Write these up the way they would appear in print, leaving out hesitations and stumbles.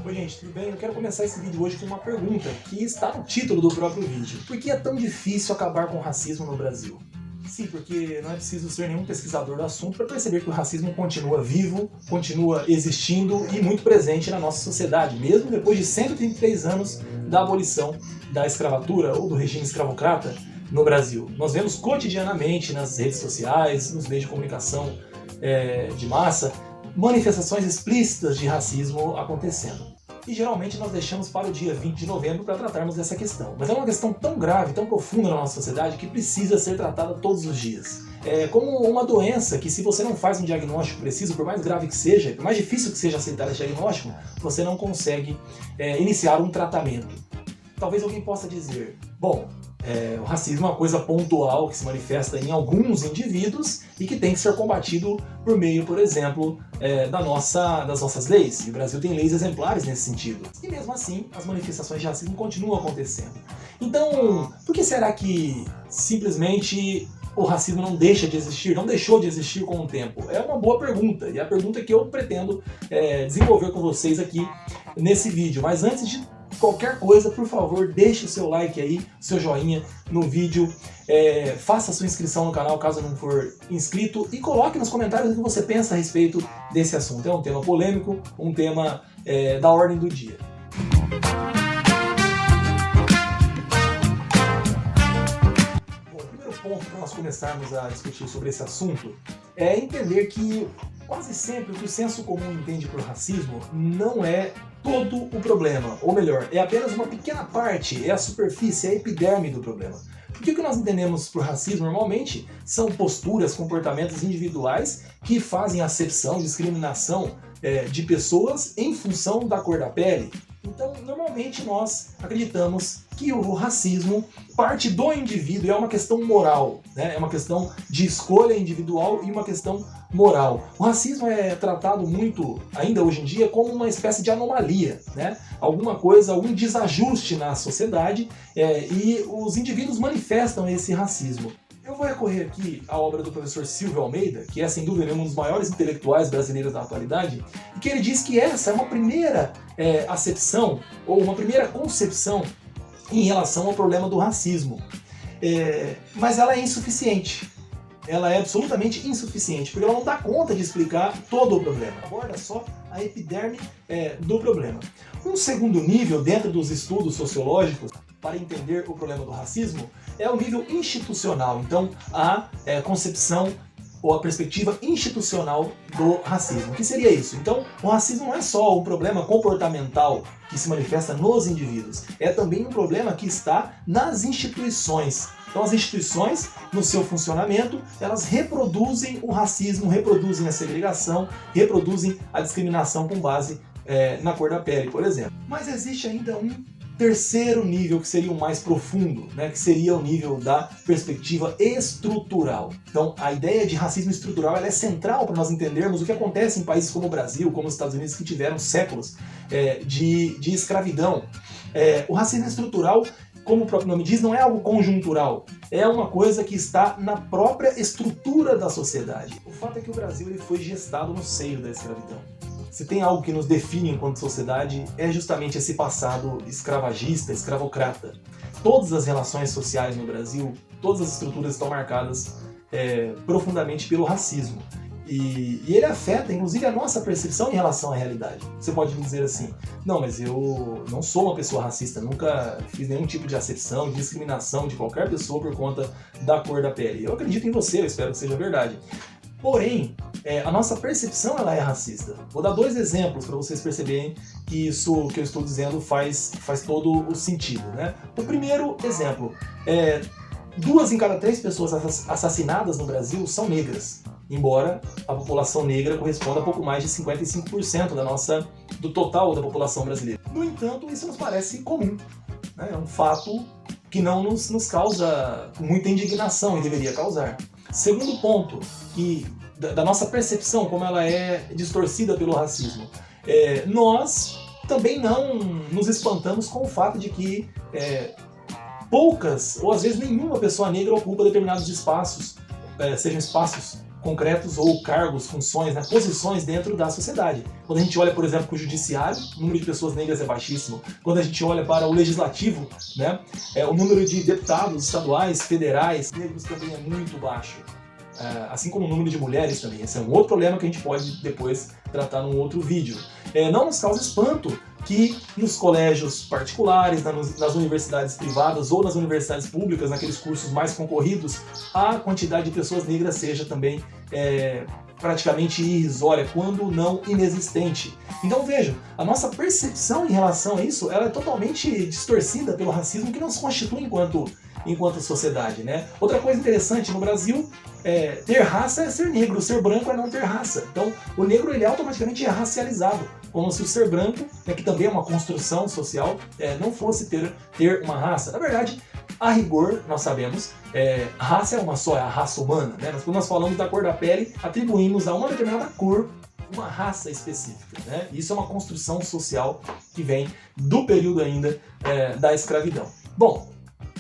Oi gente, tudo bem? Eu quero começar esse vídeo hoje com uma pergunta que está no título do próprio vídeo. Por que é tão difícil acabar com o racismo no Brasil? Sim, porque não é preciso ser nenhum pesquisador do assunto para perceber que o racismo continua vivo, continua existindo e muito presente na nossa sociedade, mesmo depois de 133 anos da abolição da escravatura ou do regime escravocrata no Brasil. Nós vemos cotidianamente nas redes sociais, nos meios de comunicação de massa, manifestações explícitas de racismo acontecendo. E geralmente nós deixamos para o dia 20 de novembro para tratarmos dessa questão. Mas é uma questão tão grave, tão profunda na nossa sociedade que precisa ser tratada todos os dias. É como uma doença que, se você não faz um diagnóstico preciso, por mais grave que seja, por mais difícil que seja aceitar esse diagnóstico, você não consegue iniciar um tratamento. Talvez alguém possa dizer, bom, o racismo é uma coisa pontual que se manifesta em alguns indivíduos e que tem que ser combatido por meio, por exemplo, das nossas leis. E o Brasil tem leis exemplares nesse sentido. E mesmo assim, as manifestações de racismo continuam acontecendo. Então, por que será que simplesmente o racismo não deixa de existir, não deixou de existir com o tempo? É uma boa pergunta, e é a pergunta que eu pretendo desenvolver com vocês aqui nesse vídeo. Mas antes de qualquer coisa, por favor, deixe o seu like aí, o seu joinha no vídeo, faça a sua inscrição no canal caso não for inscrito e coloque nos comentários o que você pensa a respeito desse assunto. É um tema polêmico, um tema da ordem do dia. Bom, o primeiro ponto para nós começarmos a discutir sobre esse assunto é entender que quase sempre o que o senso comum entende por racismo não é todo o problema, ou melhor, é apenas uma pequena parte, é a superfície, é a epiderme do problema. Porque o que nós entendemos por racismo normalmente são posturas, comportamentos individuais que fazem acepção, discriminação de pessoas em função da cor da pele. Então, normalmente nós acreditamos que o racismo parte do indivíduo e é uma questão moral, né? É uma questão de escolha individual e uma questão moral. O racismo é tratado muito, ainda hoje em dia, como uma espécie de anomalia, né? Alguma coisa, algum desajuste na sociedade e os indivíduos manifestam esse racismo. Eu vou recorrer aqui à obra do professor Silvio Almeida, que é sem dúvida um dos maiores intelectuais brasileiros da atualidade, e que ele diz que essa é uma primeira acepção, ou uma primeira concepção em relação ao problema do racismo. Mas ela é insuficiente. Ela é absolutamente insuficiente, porque ela não dá conta de explicar todo o problema. Aborda só a epiderme do problema. Um segundo nível, dentro dos estudos sociológicos, para entender o problema do racismo, é o nível institucional. Então, a concepção ou a perspectiva institucional do racismo. O que seria isso? Então, o racismo não é só um problema comportamental que se manifesta nos indivíduos, é também um problema que está nas instituições. Então, as instituições, no seu funcionamento, elas reproduzem o racismo, reproduzem a segregação, reproduzem a discriminação com base na cor da pele, por exemplo. Mas existe ainda um terceiro nível, que seria o mais profundo, né, que seria o nível da perspectiva estrutural. Então, a ideia de racismo estrutural ela é central para nós entendermos o que acontece em países como o Brasil, como os Estados Unidos, que tiveram séculos de escravidão. O racismo estrutural, como o próprio nome diz, não é algo conjuntural, é uma coisa que está na própria estrutura da sociedade. O fato é que o Brasil ele foi gestado no seio da escravidão. Se tem algo que nos define enquanto sociedade, é justamente esse passado escravagista, escravocrata. Todas as relações sociais no Brasil, todas as estruturas estão marcadas profundamente pelo racismo. E ele afeta, inclusive, a nossa percepção em relação à realidade. Você pode me dizer assim, não, mas eu não sou uma pessoa racista, nunca fiz nenhum tipo de acepção, de discriminação de qualquer pessoa por conta da cor da pele. Eu acredito em você, eu espero que seja verdade. Porém, a nossa percepção ela é racista. Vou dar dois exemplos para vocês perceberem que isso que eu estou dizendo faz todo o sentido, né? O primeiro exemplo, 2 em cada 3 pessoas assassinadas no Brasil são negras, embora a população negra corresponda a pouco mais de 55% do total da população brasileira. No entanto, isso nos parece comum, né? É um fato que não nos causa muita indignação e deveria causar. Segundo ponto, que da nossa percepção, como ela é distorcida pelo racismo, nós também não nos espantamos com o fato de que poucas, ou às vezes nenhuma pessoa negra ocupa determinados espaços, sejam espaços concretos ou cargos, funções, né, posições dentro da sociedade. Quando a gente olha, por exemplo, para o judiciário, o número de pessoas negras é baixíssimo. Quando a gente olha para o legislativo, né, o número de deputados estaduais, federais, negros também é muito baixo. Assim como o número de mulheres também. Esse é um outro problema que a gente pode depois tratar num outro vídeo. Não nos causa espanto que nos colégios particulares, nas universidades privadas ou nas universidades públicas, naqueles cursos mais concorridos, a quantidade de pessoas negras seja também praticamente irrisória, quando não inexistente. Então vejam, a nossa percepção em relação a isso, ela é totalmente distorcida pelo racismo que nos constitui enquanto sociedade, né? Outra coisa interessante, no Brasil, ter raça é ser negro, ser branco é não ter raça. Então, o negro ele automaticamente é racializado, como se o ser branco, que também é uma construção social, não fosse ter uma raça. Na verdade, a rigor, nós sabemos, raça é uma só, é a raça humana, né? Quando nós falamos da cor da pele, atribuímos a uma determinada cor uma raça específica, né? Isso é uma construção social que vem do período ainda da escravidão. Bom,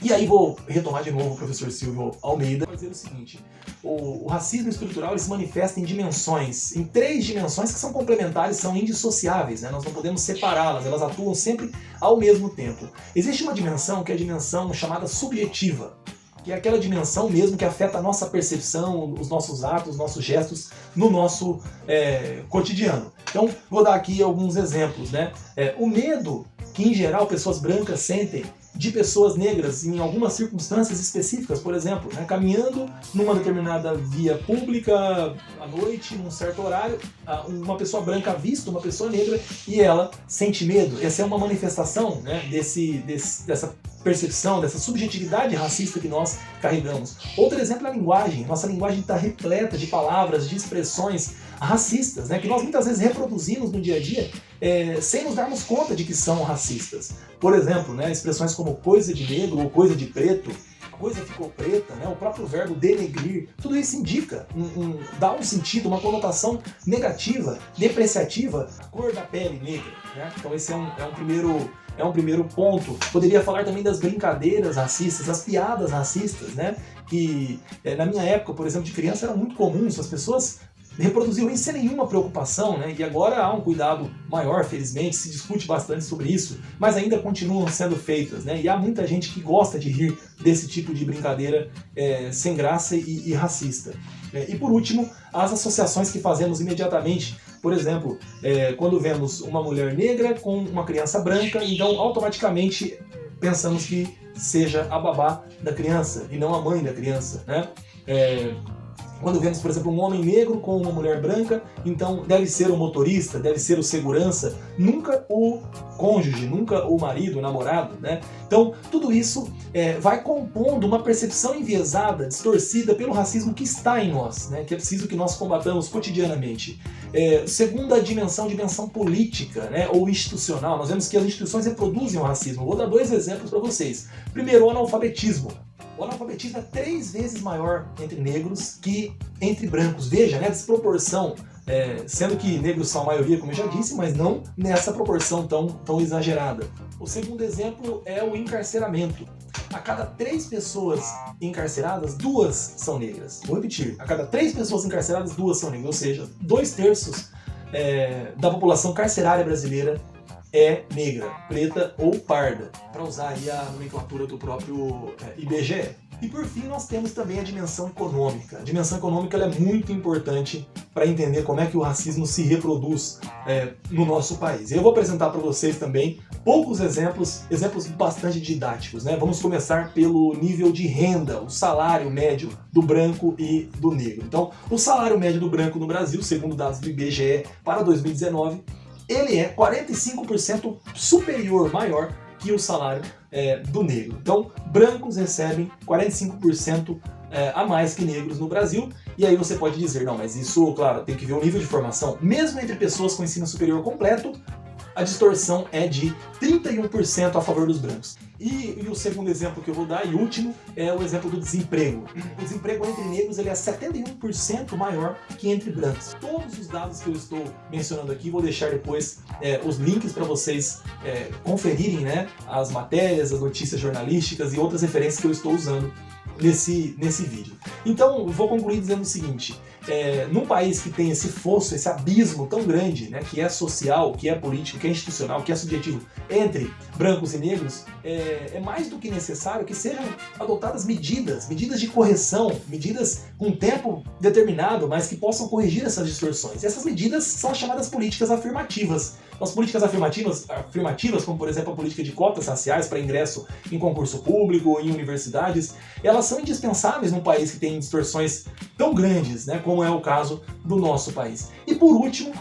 e aí vou retomar de novo o professor Silvio Almeida para dizer o seguinte: o racismo estrutural ele se manifesta em 3 dimensões que são complementares, são indissociáveis, né? Nós não podemos separá-las, elas atuam sempre ao mesmo tempo. Existe uma dimensão que é a dimensão chamada subjetiva, que é aquela dimensão mesmo que afeta a nossa percepção, os nossos atos, os nossos gestos no nosso cotidiano. Então, vou dar aqui alguns exemplos, né? O medo que, em geral, pessoas brancas sentem de pessoas negras em algumas circunstâncias específicas, por exemplo, né, caminhando numa determinada via pública à noite, num certo horário, uma pessoa branca avista uma pessoa negra e ela sente medo. Essa é uma manifestação, né, dessa percepção, dessa subjetividade racista que nós carregamos. Outro exemplo é a linguagem. Nossa linguagem está repleta de palavras, de expressões racistas, né, que nós muitas vezes reproduzimos no dia a dia sem nos darmos conta de que são racistas. Por exemplo, né, expressões como coisa de negro ou coisa de preto, coisa ficou preta, né, o próprio verbo denegrir, tudo isso indica, dá um sentido, uma conotação negativa, depreciativa, a cor da pele negra, né? Então esse é um primeiro ponto. Poderia falar também das brincadeiras racistas, das piadas racistas, né? Que na minha época, por exemplo, de criança, eram muito comuns, as pessoas reproduziam isso sem nenhuma preocupação, né? E agora há um cuidado maior, felizmente, se discute bastante sobre isso, mas ainda continuam sendo feitas, né? E há muita gente que gosta de rir desse tipo de brincadeira sem graça e racista. E por último, as associações que fazemos imediatamente. Por exemplo, quando vemos uma mulher negra com uma criança branca, então automaticamente pensamos que seja a babá da criança e não a mãe da criança, né? Quando vemos, por exemplo, um homem negro com uma mulher branca, então deve ser o motorista, deve ser o segurança, nunca o cônjuge, nunca o marido, o namorado, né? Então, tudo isso vai compondo uma percepção enviesada, distorcida pelo racismo que está em nós, né? Que é preciso que nós combatamos cotidianamente. Segunda dimensão política, né? Ou institucional. Nós vemos que as instituições reproduzem o racismo. Vou dar 2 exemplos para vocês. Primeiro, o analfabetismo. O analfabetismo é 3 vezes maior entre negros que entre brancos. Veja, né, a desproporção, sendo que negros são a maioria, como eu já disse, mas não nessa proporção tão exagerada. O segundo exemplo é o encarceramento. A cada 3 pessoas encarceradas, 2 são negras. Vou repetir, a cada 3 pessoas encarceradas, 2 são negras, ou seja, 2/3 da população carcerária brasileira é negra, preta ou parda, para usar aí a nomenclatura do próprio IBGE. E por fim nós temos também a dimensão econômica. A dimensão econômica ela é muito importante para entender como é que o racismo se reproduz no nosso país. Eu vou apresentar para vocês também poucos exemplos bastante didáticos, né? Vamos começar pelo nível de renda, o salário médio do branco e do negro. Então, o salário médio do branco no Brasil, segundo dados do IBGE para 2019, ele é 45% maior que o salário do negro. Então, brancos recebem 45% a mais que negros no Brasil. E aí você pode dizer, não, mas isso, claro, tem que ver o nível de formação. Mesmo entre pessoas com ensino superior completo, a distorção é de 31% a favor dos brancos. E o segundo exemplo que eu vou dar, e último, é o exemplo do desemprego. O desemprego entre negros ele é 71% maior que entre brancos. Todos os dados que eu estou mencionando aqui, vou deixar depois os links para vocês conferirem, né, as matérias, as notícias jornalísticas e outras referências que eu estou usando nesse vídeo. Então, vou concluir dizendo o seguinte: num país que tem esse fosso, esse abismo tão grande, né, que é social, que é político, que é institucional, que é subjetivo, entre brancos e negros, é mais do que necessário que sejam adotadas medidas de correção, medidas com tempo determinado, mas que possam corrigir essas distorções. E essas medidas são as chamadas políticas afirmativas. As políticas afirmativas, como por exemplo a política de cotas raciais para ingresso em concurso público, em universidades, elas são indispensáveis num país que tem distorções tão grandes, né, como é o caso do nosso país. E por último,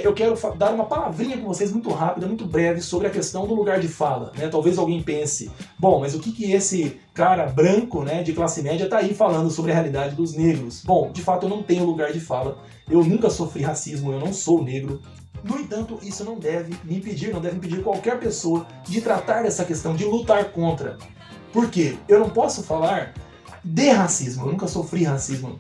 eu quero dar uma palavrinha com vocês muito rápida, muito breve, sobre a questão do lugar de fala. Né? Talvez alguém pense, bom, mas o que esse cara branco, né, de classe média está aí falando sobre a realidade dos negros? Bom, de fato eu não tenho lugar de fala, eu nunca sofri racismo, eu não sou negro. No entanto, isso não deve me impedir, não deve impedir qualquer pessoa de tratar essa questão, de lutar contra. Por quê? Eu não posso falar de racismo, eu nunca sofri racismo.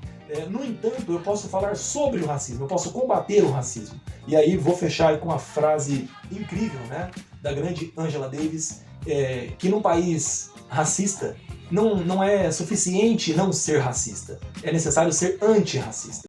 No entanto, eu posso falar sobre o racismo, eu posso combater o racismo. E aí vou fechar com uma frase incrível, né, da grande Angela Davis, que num país racista não é suficiente não ser racista, é necessário ser antirracista.